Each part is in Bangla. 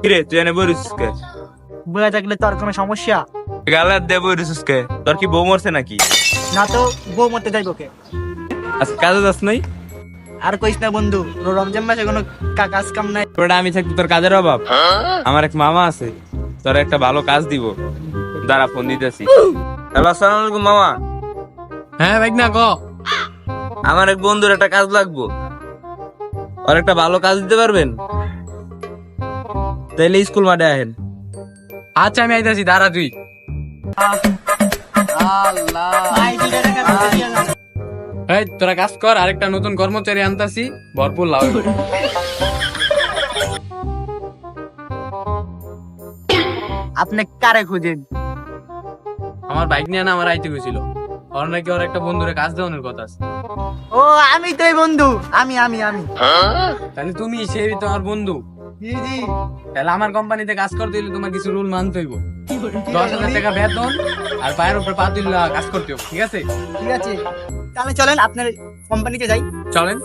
কিরে তুই এনে বইরিস কে? বয়ে থাকলে তোর কোনো সমস্যা? গালে দে বইরিস কে? তোর কি বউ মরছে নাকি? না তো, বউ মরতে যাইবো কে? আজকে কাজে যাস নাই? আর কইস না বন্ধু, রমজান মাসে কোনো কাজ কাম নাই। ওটা আমি থাকতে তোর কাজের অভাব? আমার এক মামা আছে, তোর একটা ভালো কাজ দিব। দাঁড়া ফোন দিতেছি। হ্যালো, আসসালামু আলাইকুম মামা। হ্যাঁ ভাই না ক। আমার এক বন্ধুর একটা কাজ লাগবো, আর একটা ভালো কাজ দিতে পারবেন? তাইলে স্কুল মাঠে আহেন। আচ্ছা আমি আইতাছি, দাঁড়া তুই। ভাই 2 টাকা দিয়ে দাও। এই তোরা কাজ কর, আরেকটা নতুন কর্মচারী আনতাছি, ভরপুর লাভ হবে। আপনি কারে খুঁজেন? আমার বাইক নিয়ে না আমার আইতে গেছিল, ওর নাকি ওর একটা বন্ধুরে কাজ দেওয়ানোর কথা আছে। ও আমি তো এই বন্ধু, আমি আমি আমি তাহলে তুমি সেই তোমার বন্ধু, জি জি। তাহলে আমার কোম্পানিতে কাজ করতে হইলে তোমার কিছু রুল মানতে হইব। 10,000 টাকা বেতন আর পায়ের উপরে পা তুললে কাজ করতে হবে, ঠিক আছে? ঠিক আছে, তাহলে চলেন আপনার কোম্পানিতে যাই। চলেন।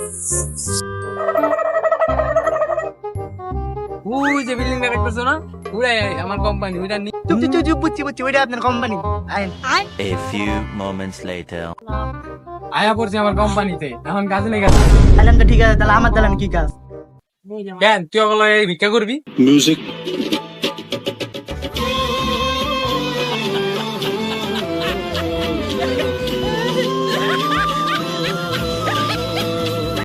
ওই যে বিল্ডিংটা দেখতেছো না, ওটাই আমার কোম্পানি, ওইটা চুপ চুপ চুপ, বুঝছি বুঝছি, ওইটা আপনার কোম্পানি। আইন। A few moments later. আয়া পড়ছে আমার কোম্পানিতে, এখন কাজে লেগে গেছে। তাহলে তো ঠিক আছে, তাহলে আমার দিলেন কি কাজ? কেন তুই ওগুলো এই ভিক্ষা করবি? Music.